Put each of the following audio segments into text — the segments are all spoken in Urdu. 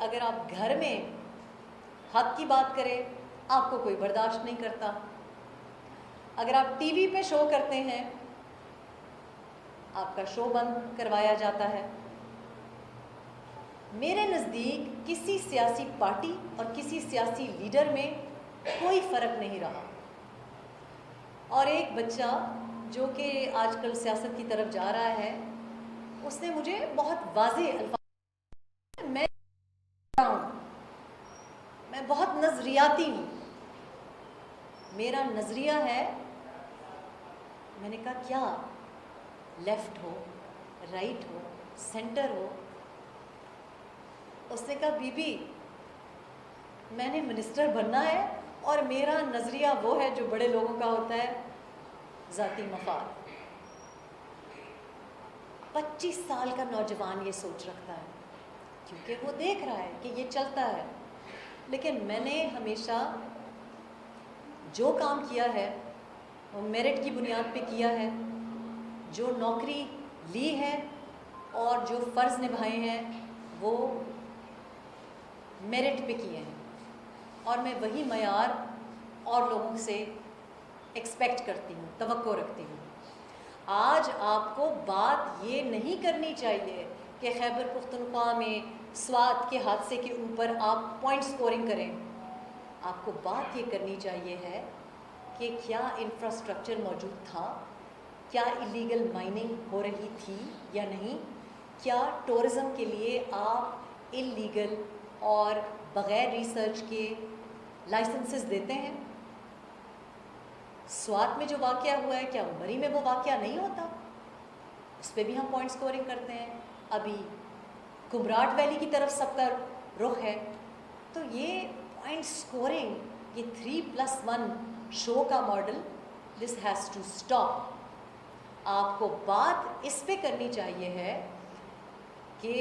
اگر آپ گھر میں حق کی بات کریں آپ کو کوئی برداشت نہیں کرتا، اگر آپ ٹی وی پہ شو کرتے ہیں آپ کا شو بند کروایا جاتا ہے۔ میرے نزدیک کسی سیاسی پارٹی اور کسی سیاسی لیڈر میں کوئی فرق نہیں رہا، اور ایک بچہ جو کہ آج کل سیاست کی طرف جا رہا ہے اس نے مجھے بہت واضح الفاظ میں بہت نظریاتی ہوں، میرا نظریہ ہے، میں نے کہا کیا لیفٹ ہو رائٹ ہو سینٹر ہو؟ اس نے کہا بی بی میں نے منسٹر بننا ہے اور میرا نظریہ وہ ہے جو بڑے لوگوں کا ہوتا ہے، ذاتی مفاد۔ 25 سال کا نوجوان یہ سوچ رکھتا ہے کیونکہ وہ دیکھ رہا ہے کہ یہ چلتا ہے، لیکن میں نے ہمیشہ جو کام کیا ہے وہ میرٹ کی بنیاد پہ کیا ہے، جو نوکری لی ہے اور جو فرض نبھائے ہیں وہ میرٹ پہ کیے ہیں، اور میں وہی معیار اور لوگوں سے ایکسپیکٹ کرتی ہوں، توقع رکھتی ہوں۔ آج آپ کو بات یہ نہیں کرنی چاہیے کہ خیبر پختونخوا میں سوات کے حادثے کے اوپر آپ پوائنٹ سکورنگ کریں، آپ کو بات یہ کرنی چاہیے ہے کہ کیا انفراسٹرکچر موجود تھا، کیا ایلیگل مائننگ ہو رہی تھی یا نہیں، کیا ٹورزم کے لیے آپ انلیگل اور بغیر ریسرچ کے لائسنسز دیتے ہیں؟ سوات میں جو واقعہ ہوا ہے کیا مری میں وہ واقعہ نہیں ہوتا؟ اس پہ بھی ہم پوائنٹ سکورنگ کرتے ہیں۔ ابھی کمراٹ ویلی کی طرف سب کا رخ ہے، تو یہ پوائنٹ سکورنگ، یہ 3+1 شو کا model, this has to stop. آپ کو بات اس پہ کرنی چاہیے ہے کہ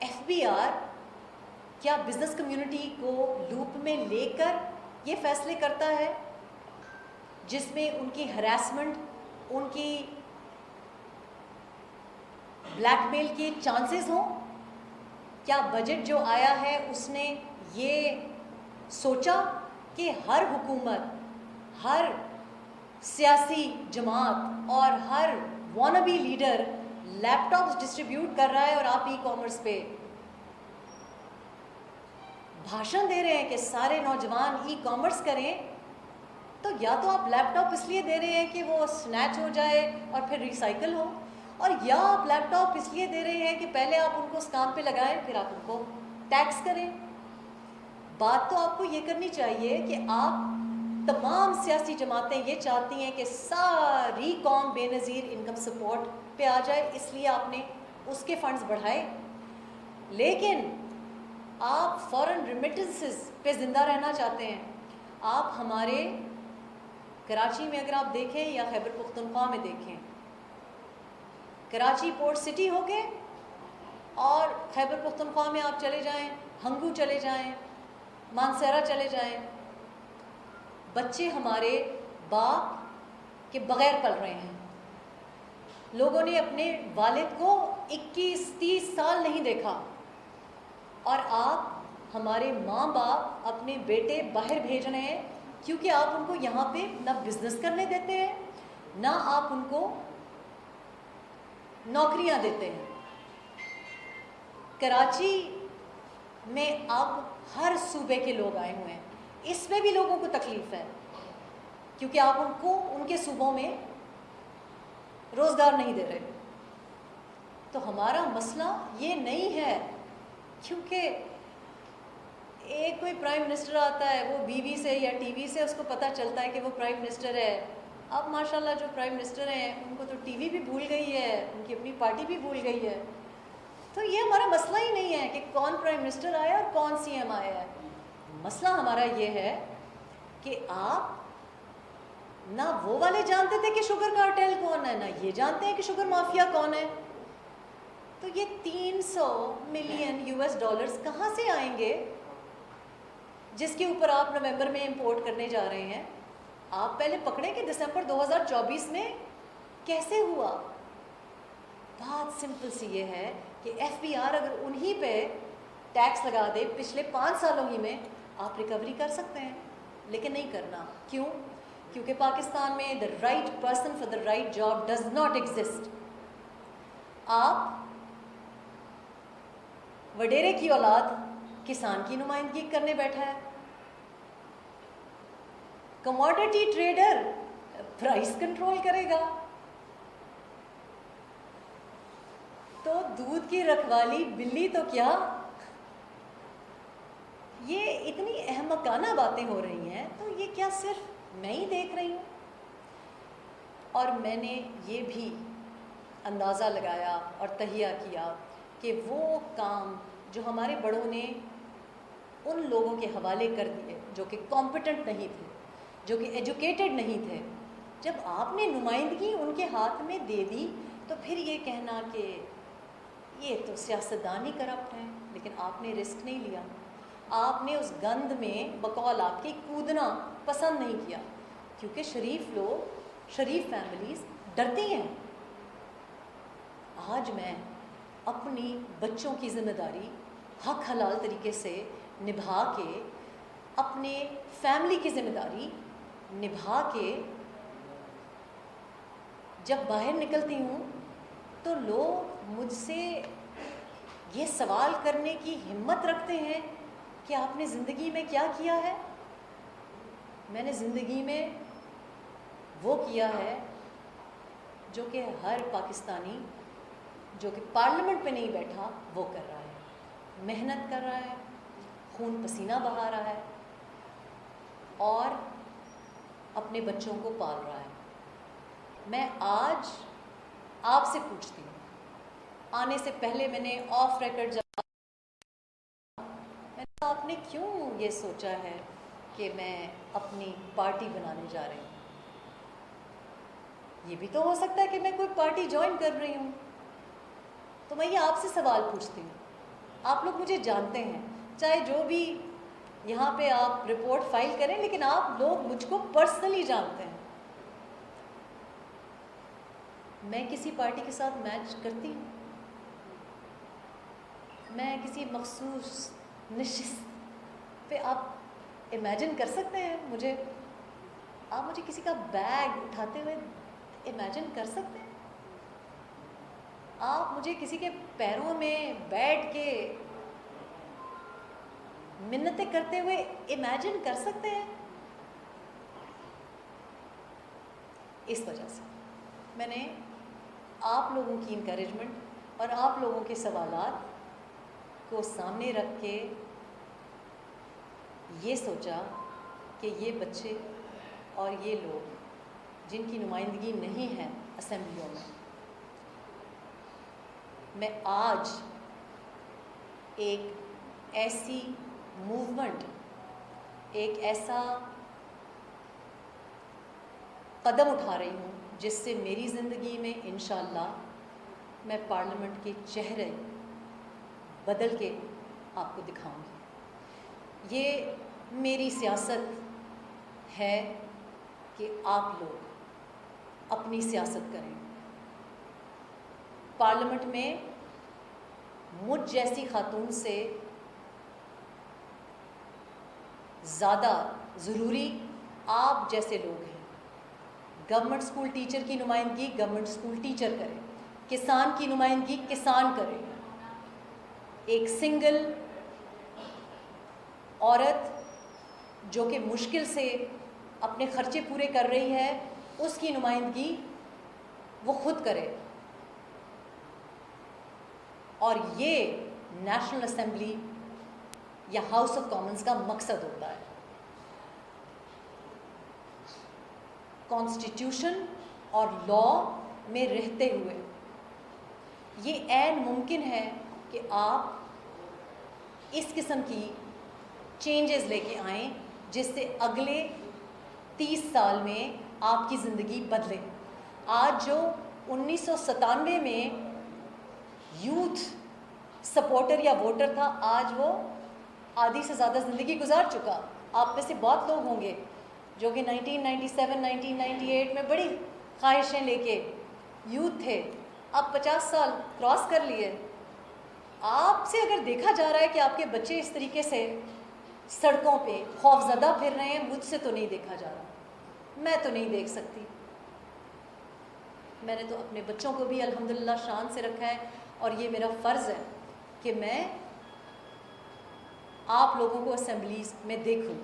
ایف بی آر کیا بزنس کمیونٹی کو لوپ میں لے کر یہ فیصلے کرتا ہے جس میں ان کی ہراسمنٹ، ان کی بلیک میل کے چانسز ہوں؟ کیا بجٹ جو آیا ہے اس نے یہ سوچا کہ ہر حکومت، ہر سیاسی جماعت اور ہر وانبی لیڈر لیپ ٹاپس ڈسٹریبیوٹ کر رہا ہے اور آپ ای کامرس پہ بھاشن دے رہے ہیں کہ سارے نوجوان ای کامرس کریں؟ تو یا تو آپ لیپ ٹاپ اس لیے دے رہے ہیں کہ وہ سنیچ ہو جائے اور پھر ریسائیکل ہو، اور یا آپ لیپ ٹاپ اس لیے دے رہے ہیں کہ پہلے آپ ان کو اس کام پہ لگائیں پھر آپ ان کو ٹیکس کریں۔ بات تو آپ کو یہ کرنی چاہیے کہ آپ تمام سیاسی جماعتیں یہ چاہتی ہیں کہ ساری قوم بے نظیر انکم سپورٹ پہ آ جائے، اس لیے آپ نے اس کے فنڈز بڑھائے، لیکن آپ فورن ریمیٹنسز پہ زندہ رہنا چاہتے ہیں۔ آپ ہمارے کراچی میں اگر آپ دیکھیں یا خیبر پختونخوا میں دیکھیں، کراچی پورٹ سٹی ہو کے اور خیبر پختونخوا میں آپ چلے جائیں، ہنگو چلے جائیں، مانسیرا چلے جائیں، بچے ہمارے باپ کے بغیر پل رہے ہیں۔ لوگوں نے اپنے والد کو 21-30 سال نہیں دیکھا، اور آپ ہمارے ماں باپ اپنے بیٹے باہر بھیج رہے ہیں کیونکہ آپ ان کو یہاں پہ نہ بزنس کرنے دیتے ہیں نہ آپ ان کو نوکریاں دیتے ہیں۔ کراچی میں اب ہر صوبے کے لوگ آئے ہوئے ہیں، اس میں بھی لوگوں کو تکلیف ہے کیونکہ آپ ان کو ان کے صوبوں میں روزگار نہیں دے رہے۔ تو ہمارا مسئلہ یہ نہیں ہے، کیونکہ ایک کوئی پرائم منسٹر آتا ہے وہ بی بی سے یا ٹی وی سے اس کو پتہ چلتا ہے کہ وہ پرائم منسٹر ہے۔ اب ماشاءاللہ جو پرائم منسٹر ہیں ان کو تو ٹی وی بھی بھول گئی ہے، ان کی اپنی پارٹی بھی بھول گئی ہے۔ تو یہ ہمارا مسئلہ ہی نہیں ہے کہ کون پرائم منسٹر آیا اور کون سی ایم آیا ہے، مسئلہ ہمارا یہ ہے کہ آپ نہ وہ والے جانتے تھے کہ شوگر کارٹیل کون ہے، نہ یہ جانتے ہیں کہ شوگر مافیا کون ہے۔ تو یہ 300 ملین US ڈالرز کہاں سے آئیں گے جس کے اوپر آپ نومبر میں امپورٹ کرنے جا رہے ہیں؟ آپ پہلے پکڑیں کہ دسمبر 2024 میں کیسے ہوا۔ بات سمپل سی یہ ہے کہ ایف بی آر اگر انہی پہ ٹیکس لگا دے پچھلے 5 سالوں ہی میں، آپ ریکوری کر سکتے ہیں، لیکن نہیں کرنا. کیوں؟ کیونکہ پاکستان میں the right person for the right job does not exist. آپ وڈیرے کی اولاد کسان کی نمائندگی کرنے بیٹھا ہے، کموڈٹی ٹریڈر پرائس کنٹرول کرے گا. تو دودھ کی رکھوالی بلی تو کیا. یہ اتنی احمقانہ باتیں ہو رہی ہیں، تو یہ کیا صرف میں ہی دیکھ رہی ہوں؟ اور میں نے یہ بھی اندازہ لگایا اور تہیہ کیا کہ وہ کام جو ہمارے بڑوں نے ان لوگوں کے حوالے کر دیے جو کہ کمپیٹنٹ نہیں تھے، جو کہ ایجوکیٹڈ نہیں تھے، جب آپ نے نمائندگی ان کے ہاتھ میں دے دی تو پھر یہ کہنا کہ یہ تو سیاستدان ہی کرپٹ ہیں. لیکن آپ نے رسک نہیں لیا، آپ نے اس گند میں بقول آپ کے کودنا پسند نہیں کیا، کیونکہ شریف لوگ، شریف فیملیز ڈرتی ہیں. آج میں اپنی بچوں کی ذمہ داری حق حلال طریقے سے نبھا کے، اپنے فیملی کی ذمہ داری نبھا کے جب باہر نکلتی ہوں تو لوگ مجھ سے یہ سوال کرنے کی ہمت رکھتے ہیں کہ آپ نے زندگی میں کیا کیا ہے. میں نے زندگی میں وہ کیا ہے جو کہ ہر پاکستانی جو کہ پارلیمنٹ میں نہیں بیٹھا وہ کر رہا ہے. محنت کر رہا ہے، خون پسینہ بہا رہا ہے اور اپنے بچوں کو پال رہا ہے. میں آج آپ سے پوچھتی ہوں، آنے سے پہلے میں نے آف ریکارڈ آپ نے کیوں یہ سوچا ہے کہ میں اپنی پارٹی بنانے جا رہی ہوں؟ یہ بھی تو ہو سکتا ہے کہ میں کوئی پارٹی جوائن کر رہی ہوں. تو میں یہ آپ سے سوال پوچھتی ہوں. آپ لوگ مجھے جانتے ہیں، چاہے جو بھی یہاں پہ آپ رپورٹ فائل کریں، لیکن آپ لوگ مجھ کو پرسنلی جانتے ہیں. میں کسی پارٹی کے ساتھ میچ کرتی ہوں؟ میں کسی مخصوص نشست پہ آپ امیجن کر سکتے ہیں مجھے؟ آپ مجھے کسی کا بیگ اٹھاتے ہوئے امیجن کر سکتے ہیں؟ آپ مجھے کسی کے پیروں میں بیٹھ کے منتیں کرتے ہوئے امیجن کر سکتے ہیں؟ اس وجہ سے میں نے آپ لوگوں کی انکریجمنٹ اور آپ لوگوں کے سوالات کو سامنے رکھ کے یہ سوچا کہ یہ بچے اور یہ لوگ جن کی نمائندگی نہیں ہے اسمبلیوں میں آج ایک ایسی موومنٹ، ایک ایسا قدم اٹھا رہی ہوں جس سے میری زندگی میں انشاءاللہ میں پارلیمنٹ کے چہرے بدل کے آپ کو دکھاؤں گی. یہ میری سیاست ہے کہ آپ لوگ اپنی سیاست کریں. پارلیمنٹ میں مجھ جیسی خاتون سے زیادہ ضروری آپ جیسے لوگ ہیں. گورنمنٹ اسکول ٹیچر کی نمائندگی گورنمنٹ اسکول ٹیچر کرے، کسان کی نمائندگی کسان کرے. ایک سنگل عورت جو کہ مشکل سے اپنے خرچے پورے کر رہی ہے، اس کی نمائندگی وہ خود کرے. اور یہ نیشنل اسمبلی یا ہاؤس آف کامنز کا مقصد ہوتا ہے. کانسٹیٹیوشن اور لا میں رہتے ہوئے یہ عین ممکن ہے کہ آپ اس قسم کی چینجز لے کے آئیں جس سے اگلے 30 سال میں آپ کی زندگی بدلے. آج جو 1997 میں یوتھ سپورٹر یا ووٹر تھا، آج وہ آدھی سے زیادہ زندگی گزار چکا. آپ میں سے بہت لوگ ہوں گے جو کہ 1997 1998 میں بڑی خواہشیں لے کے یوتھ تھے، اب 50 سال کراس کر لیے. آپ سے اگر دیکھا جا رہا ہے کہ آپ کے بچے اس طریقے سے سڑکوں پہ خوفزدہ پھر رہے ہیں، مجھ سے تو نہیں دیکھا جا رہا، میں تو نہیں دیکھ سکتی. میں نے تو اپنے بچوں کو بھی الحمدللہ شان سے رکھا ہے، اور یہ میرا فرض ہے کہ میں آپ لوگوں کو اسمبلیز میں دیکھوں.